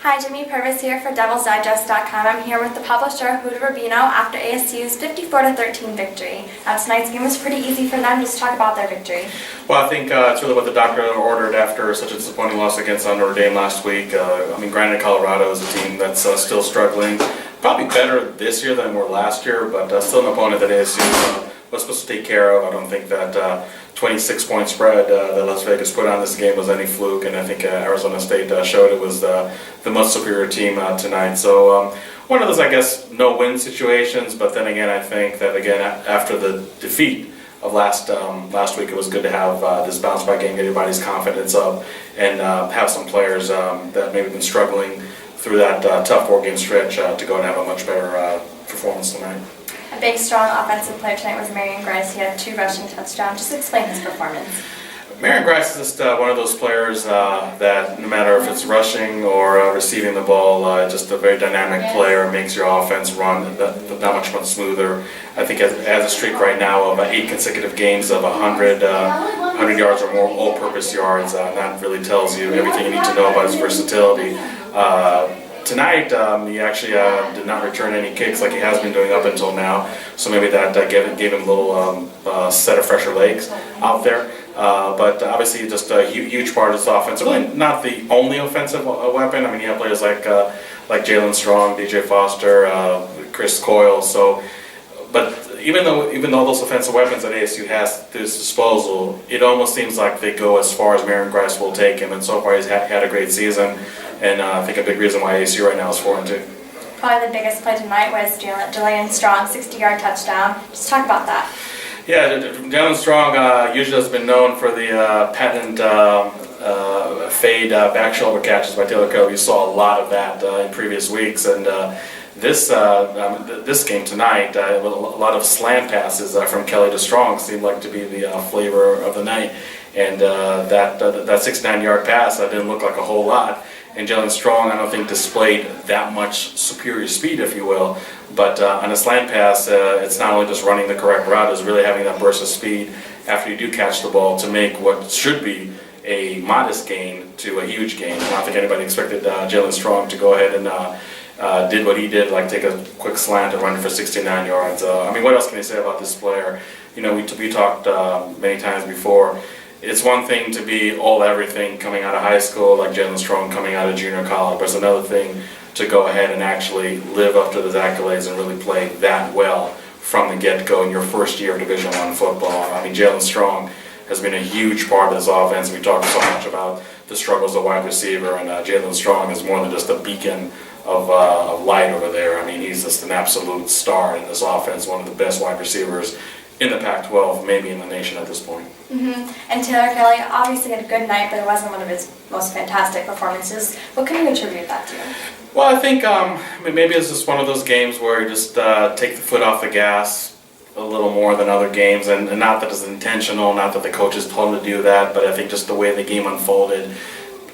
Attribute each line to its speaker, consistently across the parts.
Speaker 1: Hi, Jimmy Purvis here for DevilsDigest.com. I'm here with the publisher, Rabino, after ASU's 54-13 victory. Now, tonight's game was pretty easy for them. Just talk about their victory.
Speaker 2: Well, I think it's really what the doctor ordered after such a disappointing loss against Notre Dame last week. Granted, Colorado is a team that's still struggling. Probably better this year than we were last year, but still an opponent that ASU was supposed to take care of. I don't think that 26-point spread that Las Vegas put on this game was any fluke, and I think Arizona State showed it was the most superior team tonight. So one of those, I guess, no-win situations, but then again, I think that, again, after the defeat of last week, it was good to have this bounce-back game, get everybody's confidence up, and have some players that maybe been struggling through that tough four-game stretch to go and have a much better performance tonight.
Speaker 1: A big, strong offensive player tonight was Marion Grice. He had 2 rushing touchdowns. Just explain his performance.
Speaker 2: Marion Grice is just one of those players that no matter if it's rushing or receiving the ball, just a very dynamic player, makes your offense run that much smoother. I think has a streak right now of 8 consecutive games of 100 yards or more all-purpose yards. That really tells you everything you need to know about his versatility. Tonight, he actually did not return any kicks like he has been doing up until now, so maybe that gave him a little set of fresher legs out there. But obviously, just a huge part of this offense. Really, not the only offensive weapon. I mean, you have players like Jalen Strong, DJ Foster, Chris Coyle. So, but even though those offensive weapons that ASU has at his disposal, it almost seems like they go as far as Marion Grice will take him. And so far, he's had a great season. And I think a big reason why ASU right now is 4-2.
Speaker 1: Probably the biggest play tonight was Jalen Strong, 60-yard touchdown. Just talk about that.
Speaker 2: Yeah, Jalen Strong usually has been known for the patent fade back shoulder catches by Taylor Kelly. We saw a lot of that in previous weeks, and this game tonight, a lot of slant passes from Kelly to Strong seemed like to be the flavor of the night. And that 69-yard pass didn't look like a whole lot. And Jalen Strong, I don't think, displayed that much superior speed, if you will. But on a slant pass, it's not only just running the correct route, it's really having that burst of speed after you do catch the ball to make what should be a modest gain to a huge gain. I don't think anybody expected Jalen Strong to go ahead and did what he did, like take a quick slant and run for 69 yards. What else can you say about this player? You know, we talked many times before. It's one thing to be all-everything coming out of high school, like Jalen Strong coming out of junior college, but it's another thing to go ahead and actually live up to those accolades and really play that well from the get-go in your first year of Division I football. Jalen Strong has been a huge part of this offense. We talked so much about the struggles of wide receiver, and Jalen Strong is more than just a beacon of light over there. He's just an absolute star in this offense, one of the best wide receivers in the Pac-12, maybe in the nation at this point.
Speaker 1: And Taylor Kelly obviously had a good night, but it wasn't one of his most fantastic performances. What can you attribute that to?
Speaker 2: Well, I think maybe it's just one of those games where you just take the foot off the gas a little more than other games, and not that it's intentional, not that the coaches told him to do that, but I think just the way the game unfolded,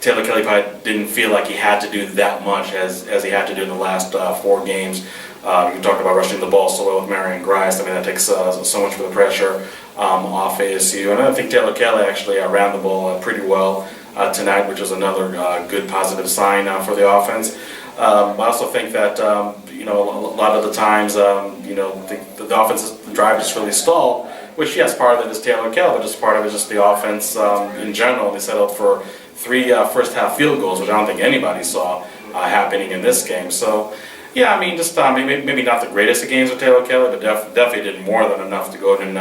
Speaker 2: Taylor Kelly probably didn't feel like he had to do that much as he had to do in the last 4 games. You talked about rushing the ball so well with Marion Grice. That takes so much of the pressure off ASU. And I think Taylor Kelly actually ran the ball pretty well tonight, which was another good positive sign for the offense. I also think that a lot of the times the offensive drive just really stalled, which yes, part of it is Taylor Kelly, but just part of it is just the offense in general. They settled for 3 first-half field goals, which I don't think anybody saw happening in this game. So. Yeah, maybe not the greatest of games with Taylor Kelly, but definitely did more than enough to go and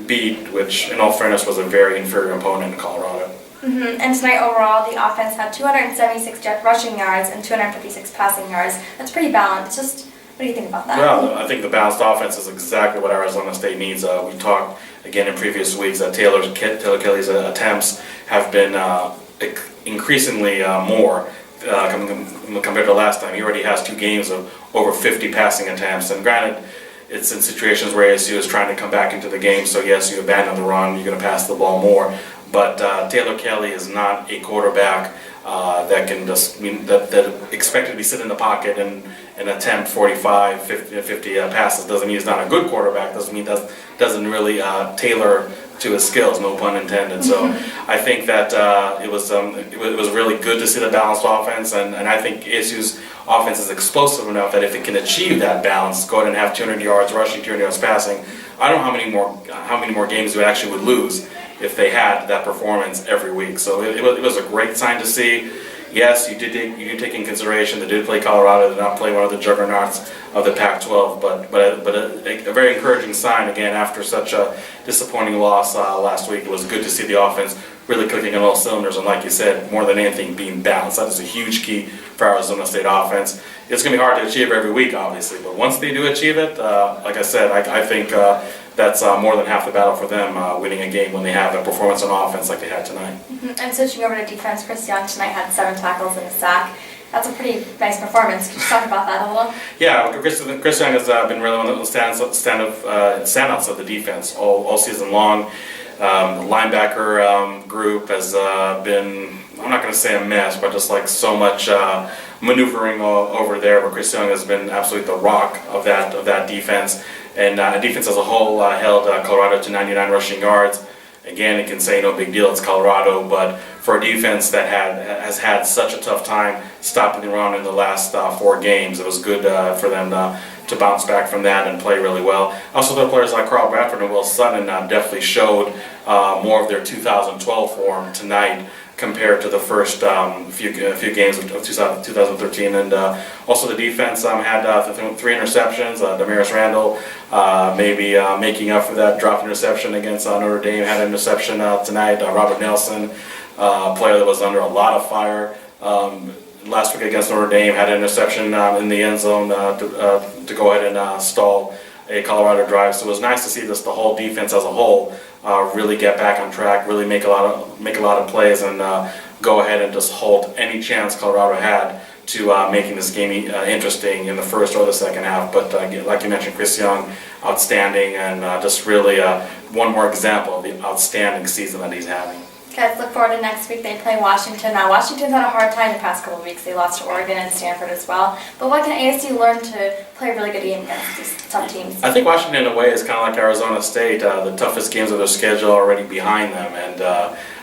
Speaker 2: beat, which in all fairness was a very inferior opponent in Colorado.
Speaker 1: And tonight overall, the offense had 276 rushing yards and 256 passing yards. That's pretty balanced. Just, what do you think about that?
Speaker 2: Well, I think the balanced offense is exactly what Arizona State needs. We talked again in previous weeks that Taylor Kelly's attempts have been increasingly more. Compared to last time. He already has 2 games of over 50 passing attempts, and granted, it's in situations where ASU is trying to come back into the game, so yes, you abandon the run, you're going to pass the ball more, but Taylor Kelly is not a quarterback that can just that expected to be sitting in the pocket and attempt 50 passes. Doesn't mean he's not a good quarterback, doesn't mean doesn't really tailor to his skills, no pun intended. So I think that it was really good to see the balanced offense, and I think ASU's offense is explosive enough that if it can achieve that balance, go ahead and have 200 yards rushing, 200 yards passing, I don't know how many more games we actually would lose if they had that performance every week. So it was a great sign to see. Yes, you did take in consideration they did play Colorado, did not play one of the juggernauts of the Pac-12, but a very encouraging sign again after such a disappointing loss last week. It was good to see the offense really clicking on all cylinders, and like you said, more than anything, being balanced. That is a huge key for Arizona State offense. It's going to be hard to achieve every week, obviously, but once they do achieve it, like I said, I think that's more than half the battle for them, winning a game when they have a performance on offense like they had tonight.
Speaker 1: And switching over to defense, Chris Young tonight had 7 tackles and a sack. That's a pretty nice performance. Could you talk about that a little?
Speaker 2: Yeah, Chris Young has been really one of the standouts of the defense all season long. The linebacker group has been, I'm not going to say a mess, but just like so much maneuvering over there. But Chris Young has been absolutely the rock of that defense. And the defense as a whole held Colorado to 99 rushing yards. Again, it can say no big deal, it's Colorado, but for a defense that has had such a tough time stopping the run in the last 4 games, it was good for them to bounce back from that and play really well. Also, the players like Carl Bradford and Will Sutton definitely showed more of their 2012 form tonight compared to the first few games of 2013. And also the defense had 3 interceptions. Damaris Randall maybe making up for that dropped interception against Notre Dame, had an interception tonight. Robert Nelson, a player that was under a lot of fire last week against Notre Dame, had an interception in the end zone to go ahead and stall a Colorado drive. So it was nice to see the whole defense as a whole really get back on track, really make a lot of plays, and go ahead and just halt any chance Colorado had to making this game interesting in the first or the second half. But like you mentioned, Chris Young, outstanding, and just really one more example of the outstanding season that he's having.
Speaker 1: Guys, look forward to next week. They play Washington. Now, Washington's had a hard time the past couple of weeks. They lost to Oregon and Stanford as well. But what can ASU learn to play a really good game against these tough teams? I
Speaker 2: think Washington, in a way, is kind of like Arizona State. The toughest games of their schedule are already behind them. And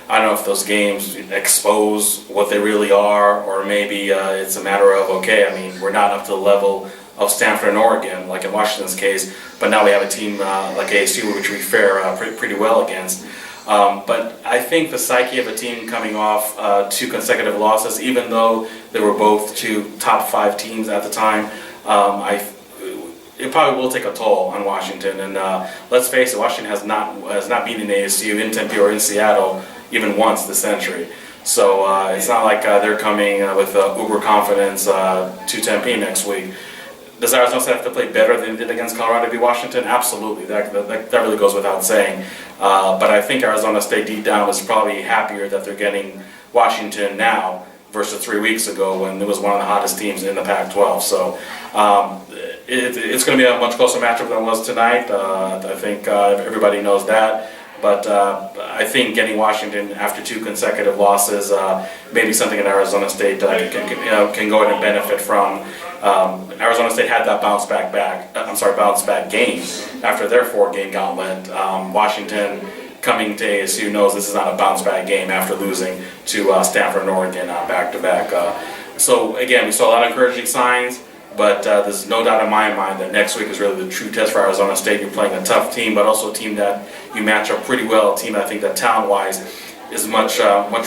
Speaker 2: I don't know if those games expose what they really are, or maybe it's a matter of, okay, I mean, we're not up to the level of Stanford and Oregon, like in Washington's case, but now we have a team like ASU, which we fare pretty well against. But I think the psyche of a team coming off 2 consecutive losses, even though they were both 2 top 5 teams at the time, it probably will take a toll on Washington. And let's face it, Washington has not beaten ASU in Tempe or in Seattle even once this century. So it's not like they're coming with uber confidence to Tempe next week. Does Arizona State have to play better than they did against Colorado to beat Washington? Absolutely. That really goes without saying. But I think Arizona State deep down is probably happier that they're getting Washington now versus 3 weeks ago when it was one of the hottest teams in the Pac-12. So it's going to be a much closer matchup than it was tonight. I think everybody knows that. But I think getting Washington after 2 consecutive losses may be something that Arizona State can go ahead and benefit from. Arizona State had that bounce back game after their 4-game gauntlet. Washington, coming to ASU, knows this is not a bounce back game after losing to Stanford and Oregon back to back. So again, we saw a lot of encouraging signs. But there's no doubt in my mind that next week is really the true test for Arizona State. You're playing a tough team, but also a team that you match up pretty well. A team I think that talent-wise is much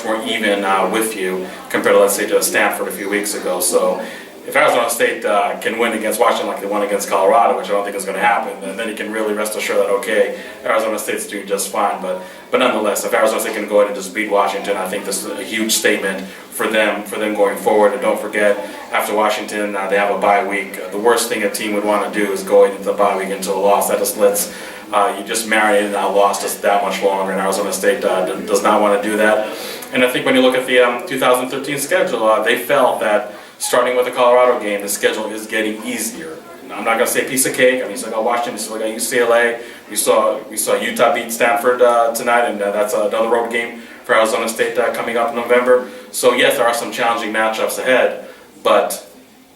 Speaker 2: more even with you compared to, let's say, to Stanford a few weeks ago. So if Arizona State can win against Washington like they won against Colorado, which I don't think is going to happen, then you can really rest assured that, okay, Arizona State's doing just fine. But nonetheless, if Arizona State can go ahead and just beat Washington, I think this is a huge statement for them going forward. And don't forget, after Washington, they have a bye week. The worst thing a team would want to do is go into the bye week into a loss. That just lets you just marinate in that loss just that much longer, and Arizona State does not want to do that. And I think when you look at the 2013 schedule, they felt that starting with the Colorado game, the schedule is getting easier. I'm not going to say piece of cake. I mean, you still got Washington, you still got UCLA. We saw Utah beat Stanford tonight, and that's another road game for Arizona State coming up in November. So yes, there are some challenging matchups ahead, but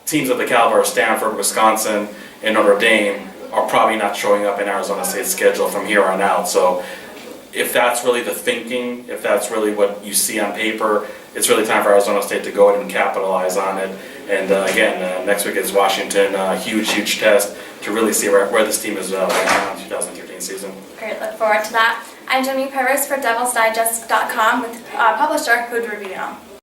Speaker 2: teams of the caliber of Stanford, Wisconsin, and Notre Dame are probably not showing up in Arizona State's schedule from here on out. So if that's really the thinking, if that's really what you see on paper, it's really time for Arizona State to go ahead and capitalize on it. And again, next week is Washington, huge test to really see where this team is right now in the 2013 season.
Speaker 1: Great, look forward to that. I'm Jimmy Purvis for DevilsDigest.com with publisher Hood Rabino.